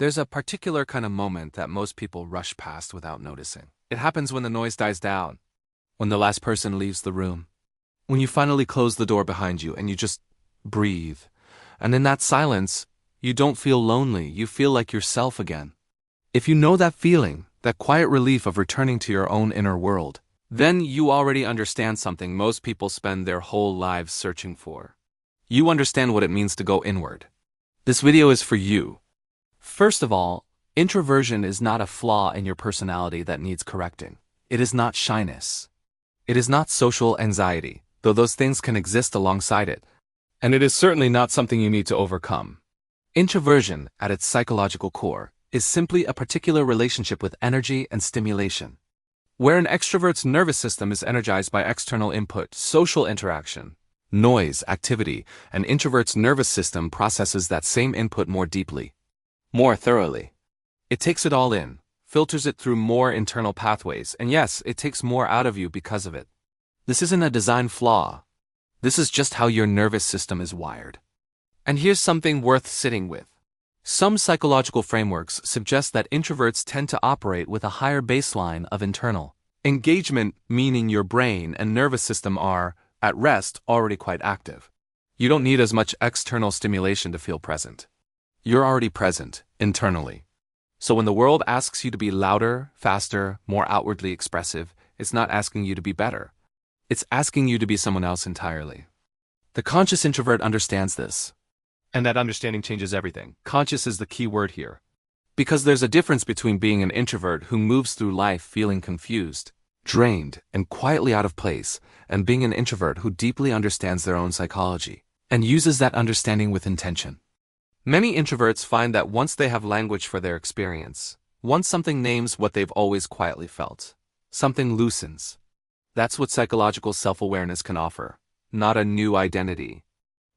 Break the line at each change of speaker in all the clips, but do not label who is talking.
There's a particular kind of moment that most people rush past without noticing. It happens when the noise dies down, when the last person leaves the room, when you finally close the door behind you and you just breathe. And in that silence, you don't feel lonely, you feel like yourself again. If you know that feeling, that quiet relief of returning to your own inner world, then you already understand something most people spend their whole lives searching for. You understand what it means to go inward. This video is for you. First of all, introversion is not a flaw in your personality that needs correcting. It is not shyness. It is not social anxiety, though those things can exist alongside it. And it is certainly not something you need to overcome. Introversion, at its psychological core, is simply a particular relationship with energy and stimulation. Where an extrovert's nervous system is energized by external input, social interaction, noise, activity, an introvert's nervous system processes that same input more deeply, more thoroughly. It takes it all in, filters it through more internal pathways, and yes, it takes more out of you because of it. This isn't a design flaw. This is just how your nervous system is wired. And here's something worth sitting with. Some psychological frameworks suggest that introverts tend to operate with a higher baseline of internal engagement, meaning your brain and nervous system are, at rest, already quite active. You don't need as much external stimulation to feel present. You're already present, internally. So when the world asks you to be louder, faster, more outwardly expressive, it's not asking you to be better. It's asking you to be someone else entirely. The conscious introvert understands this. And that understanding changes everything. Conscious is the key word here. Because there's a difference between being an introvert who moves through life feeling confused, drained, and quietly out of place, and being an introvert who deeply understands their own psychology and uses that understanding with intention. Many introverts find that once they have language for their experience, once something names what they've always quietly felt, something loosens. That's what psychological self-awareness can offer, not a new identity.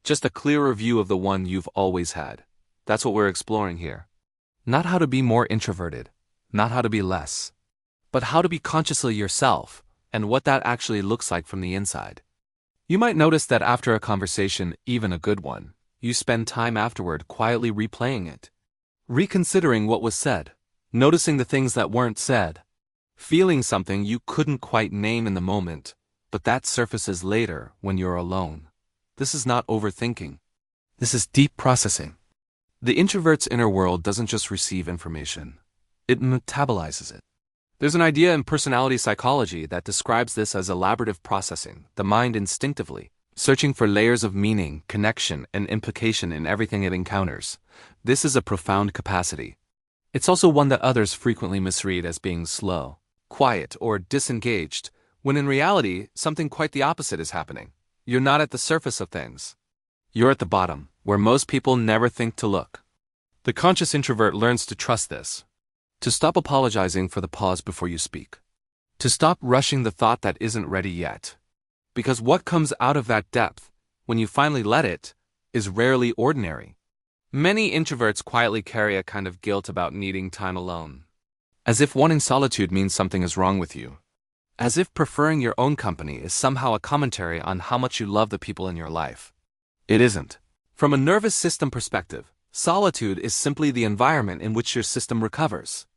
Just a clearer view of the one you've always had. That's what we're exploring here. Not how to be more introverted, not how to be less, but how to be consciously yourself, and what that actually looks like from the inside. You might notice that after a conversation, even a good one, you spend time afterward quietly replaying it, reconsidering what was said, noticing the things that weren't said, feeling something you couldn't quite name in the moment, but that surfaces later when you're alone. This is not overthinking. This is deep processing. The introvert's inner world doesn't just receive information. It metabolizes it. There's an idea in personality psychology that describes this as elaborative processing, the mind instinctively searching for layers of meaning, connection, and implication in everything it encounters. This is a profound capacity. It's also one that others frequently misread as being slow, quiet, or disengaged, when in reality, something quite the opposite is happening. You're not at the surface of things. You're at the bottom, where most people never think to look. The conscious introvert learns to trust this, to stop apologizing for the pause before you speak, to stop rushing the thought that isn't ready yet. Because what comes out of that depth, when you finally let it, is rarely ordinary. Many introverts quietly carry a kind of guilt about needing time alone. As if wanting solitude means something is wrong with you. As if preferring your own company is somehow a commentary on how much you love the people in your life. It isn't. From a nervous system perspective, solitude is simply the environment in which your system recovers.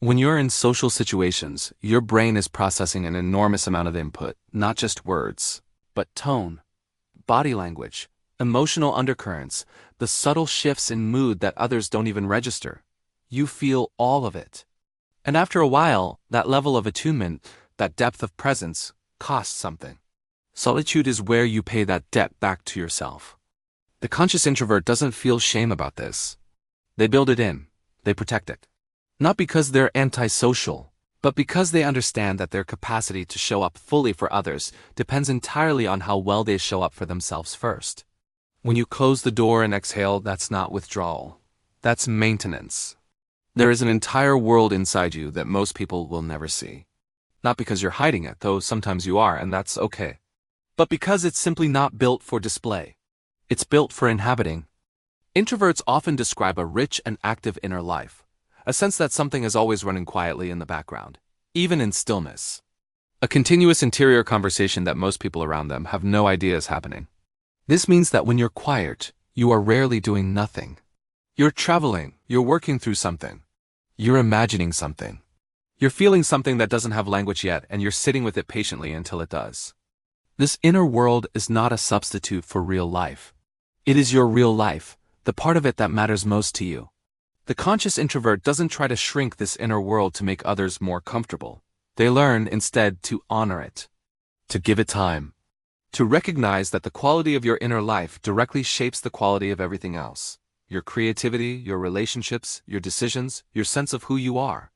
When you're in social situations, your brain is processing an enormous amount of input, not just words, but tone, body language, emotional undercurrents, the subtle shifts in mood that others don't even register. You feel all of it. And after a while, that level of attunement, that depth of presence, costs something. Solitude is where you pay that debt back to yourself. The conscious introvert doesn't feel shame about this. They build it in. They protect it. Not because they're antisocial, but because they understand that their capacity to show up fully for others depends entirely on how well they show up for themselves first. When you close the door and exhale, that's not withdrawal. That's maintenance. There is an entire world inside you that most people will never see. Not because you're hiding it, though sometimes you are, and that's okay. But because it's simply not built for display. It's built for inhabiting. Introverts often describe a rich and active inner life, a sense that something is always running quietly in the background, even in stillness. A continuous interior conversation that most people around them have no idea is happening. This means that when you're quiet, you are rarely doing nothing. You're traveling, you're working through something. You're imagining something. You're feeling something that doesn't have language yet, and you're sitting with it patiently until it does. This inner world is not a substitute for real life. It is your real life, the part of it that matters most to you. The conscious introvert doesn't try to shrink this inner world to make others more comfortable. They learn, instead, to honor it, to give it time, to recognize that the quality of your inner life directly shapes the quality of everything else. Your creativity, your relationships, your decisions, your sense of who you are.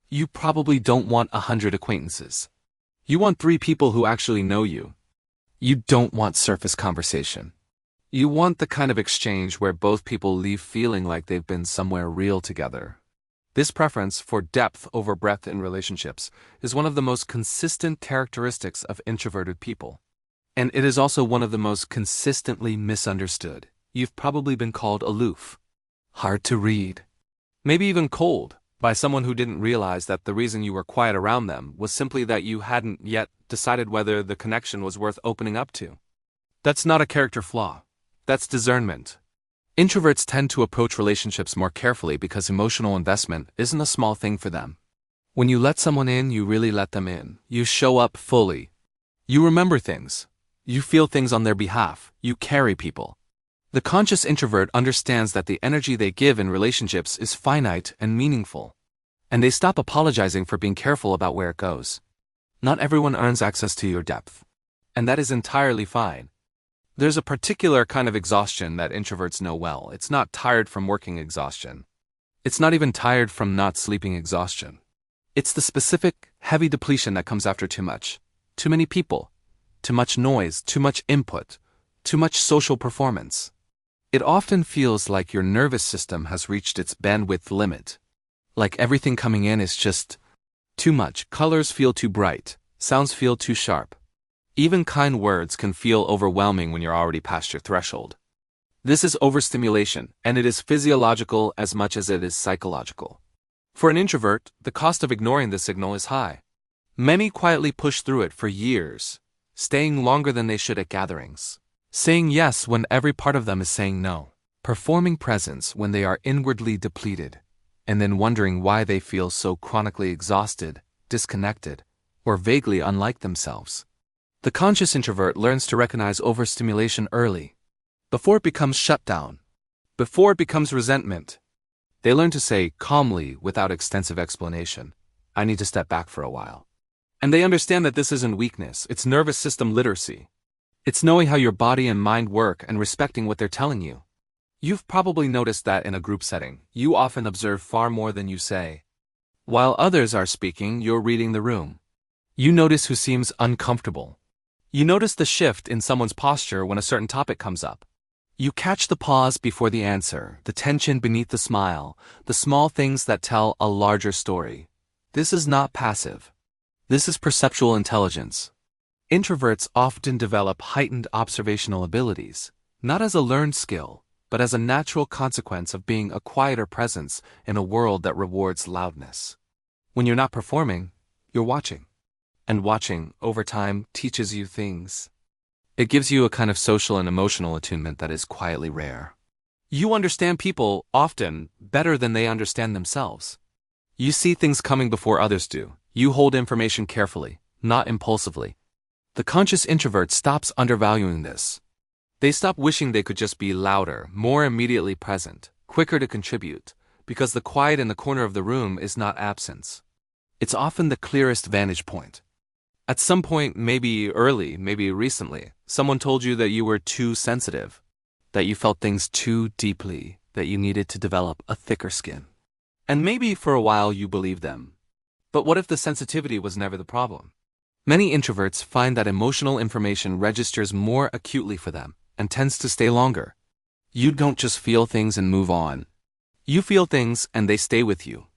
You probably don't want 100 acquaintances. You want 3 people who actually know you. You don't want surface conversation. You want the kind of exchange where both people leave feeling like they've been somewhere real together. This preference for depth over breadth in relationships is one of the most consistent characteristics of introverted people. And it is also one of the most consistently misunderstood. You've probably been called aloof, hard to read, maybe even cold, by someone who didn't realize that the reason you were quiet around them was simply that you hadn't yet decided whether the connection was worth opening up to. That's not a character flaw. That's discernment. Introverts tend to approach relationships more carefully because emotional investment isn't a small thing for them. When you let someone in, you really let them in. You show up fully. You remember things. You feel things on their behalf. You carry people. The conscious introvert understands that the energy they give in relationships is finite and meaningful. And they stop apologizing for being careful about where it goes. Not everyone earns access to your depth. And that is entirely fine. There's a particular kind of exhaustion that introverts know well. It's not tired from working exhaustion. It's not even tired from not sleeping exhaustion. It's the specific, heavy depletion that comes after too much. Too many people. Too much noise. Too much input. Too much social performance. It often feels like your nervous system has reached its bandwidth limit. Like everything coming in is just too much. Colors feel too bright. Sounds feel too sharp. Even kind words can feel overwhelming when you're already past your threshold. This is overstimulation, and it is physiological as much as it is psychological. For an introvert, the cost of ignoring the signal is high. Many quietly push through it for years, staying longer than they should at gatherings, saying yes when every part of them is saying no, performing presence when they are inwardly depleted, and then wondering why they feel so chronically exhausted, disconnected, or vaguely unlike themselves. The conscious introvert learns to recognize overstimulation early, before it becomes shutdown, before it becomes resentment. They learn to say calmly, without extensive explanation, I need to step back for a while. And they understand that this isn't weakness, it's nervous system literacy. It's knowing how your body and mind work and respecting what they're telling you. You've probably noticed that in a group setting, you often observe far more than you say. While others are speaking, you're reading the room. You notice who seems uncomfortable. You notice the shift in someone's posture when a certain topic comes up. You catch the pause before the answer, the tension beneath the smile, the small things that tell a larger story. This is not passive. This is perceptual intelligence. Introverts often develop heightened observational abilities, not as a learned skill, but as a natural consequence of being a quieter presence in a world that rewards loudness. When you're not performing, you're watching. And watching, over time, teaches you things. It gives you a kind of social and emotional attunement that is quietly rare. You understand people, often, better than they understand themselves. You see things coming before others do. You hold information carefully, not impulsively. The conscious introvert stops undervaluing this. They stop wishing they could just be louder, more immediately present, quicker to contribute, because the quiet in the corner of the room is not absence. It's often the clearest vantage point. At some point, maybe early, maybe recently, someone told you that you were too sensitive, that you felt things too deeply, that you needed to develop a thicker skin. And maybe for a while you believed them. But what if the sensitivity was never the problem? Many introverts find that emotional information registers more acutely for them and tends to stay longer. You don't just feel things and move on. You feel things and they stay with you.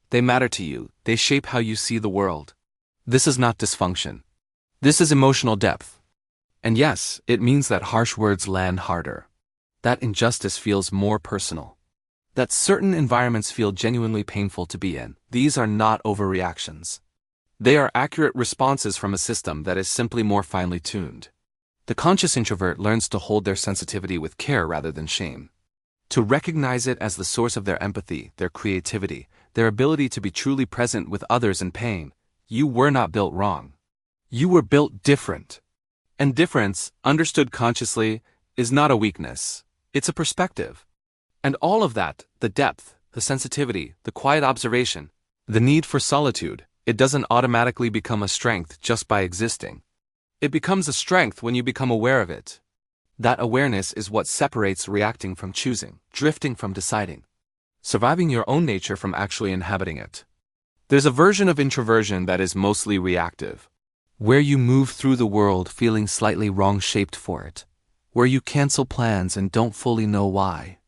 They matter to you. They shape how you see the world. This is not dysfunction. This is emotional depth. And yes, it means that harsh words land harder. That injustice feels more personal. That certain environments feel genuinely painful to be in. These are not overreactions. They are accurate responses from a system that is simply more finely tuned. The conscious introvert learns to hold their sensitivity with care rather than shame. To recognize it as the source of their empathy, their creativity, their ability to be truly present with others in pain. You were not built wrong. You were built different. And difference, understood consciously, is not a weakness. It's a perspective. And all of that, the depth, the sensitivity, the quiet observation, the need for solitude, it doesn't automatically become a strength just by existing. It becomes a strength when you become aware of it. That awareness is what separates reacting from choosing, drifting from deciding, surviving your own nature from actually inhabiting it. There's a version of introversion that is mostly reactive, where you move through the world feeling slightly wrong-shaped for it, where you cancel plans and don't fully know why,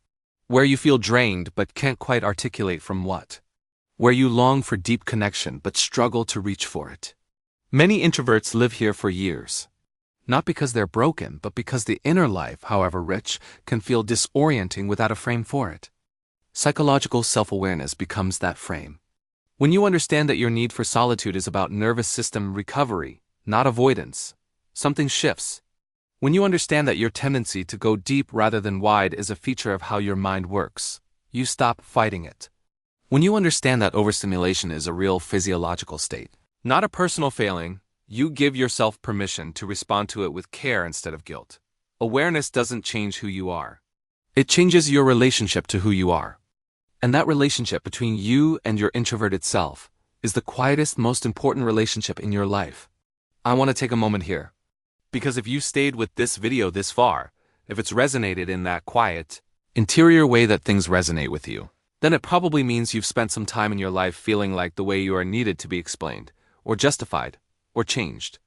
where you feel drained but can't quite articulate from what, where you long for deep connection but struggle to reach for it. Many introverts live here for years. Not because they're broken, but because the inner life, however rich, can feel disorienting without a frame for it. Psychological self-awareness becomes that frame. When you understand that your need for solitude is about nervous system recovery, not avoidance, something shifts. When you understand that your tendency to go deep rather than wide is a feature of how your mind works, you stop fighting it. When you understand that overstimulation is a real physiological state, not a personal failing, you give yourself permission to respond to it with care instead of guilt. Awareness doesn't change who you are. It changes your relationship to who you are. And that relationship between you and your introverted self is the quietest, most important relationship in your life. I want to take a moment here. Because if you stayed with this video this far, if it's resonated in that quiet, interior way that things resonate with you, then it probably means you've spent some time in your life feeling like the way you are needed to be explained, or justified, or changed.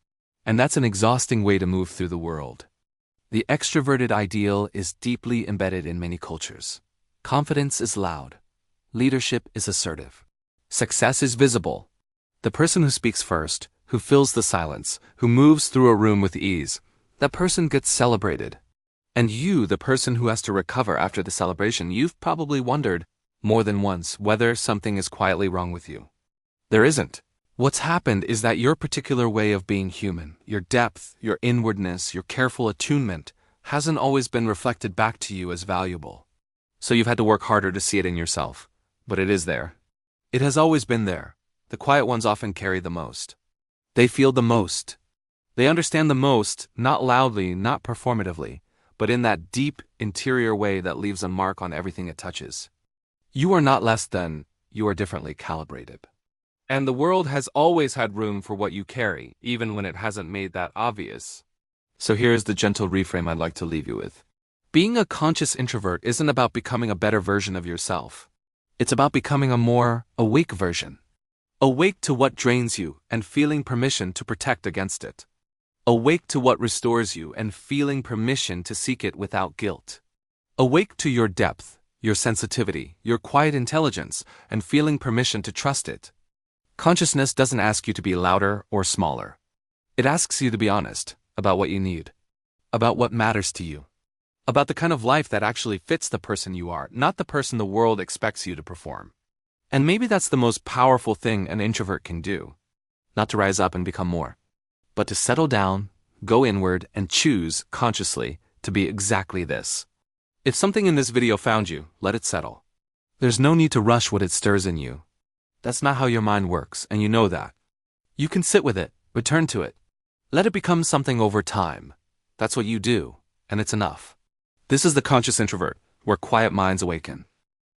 And that's an exhausting way to move through the world. The extroverted ideal is deeply embedded in many cultures. Confidence is loud. Leadership is assertive. Success is visible. The person who speaks first, who fills the silence, who moves through a room with ease, that person gets celebrated. And you, the person who has to recover after the celebration, you've probably wondered more than once whether something is quietly wrong with you. There isn't. What's happened is that your particular way of being human, your depth, your inwardness, your careful attunement, hasn't always been reflected back to you as valuable. So you've had to work harder to see it in yourself. But it is there. It has always been there. The quiet ones often carry the most. They feel the most. They understand the most, not loudly, not performatively, but in that deep, interior way that leaves a mark on everything it touches. You are not less than, you are differently calibrated. And the world has always had room for what you carry, even when it hasn't made that obvious. So here's the gentle reframe I'd like to leave you with. Being a conscious introvert isn't about becoming a better version of yourself. It's about becoming a more awake version. Awake to what drains you and feeling permission to protect against it. Awake to what restores you and feeling permission to seek it without guilt. Awake to your depth, your sensitivity, your quiet intelligence, and feeling permission to trust it. Consciousness doesn't ask you to be louder or smaller. It asks you to be honest about what you need, about what matters to you, about the kind of life that actually fits the person you are, not the person the world expects you to perform. And maybe that's the most powerful thing an introvert can do. Not to rise up and become more, but to settle down, go inward, and choose consciously to be exactly this. If something in this video found you, let it settle. There's no need to rush what it stirs in you. That's not how your mind works, and you know that. You can sit with it, return to it. Let it become something over time. That's what you do, and it's enough. This is the Conscious Introvert, where quiet minds awaken.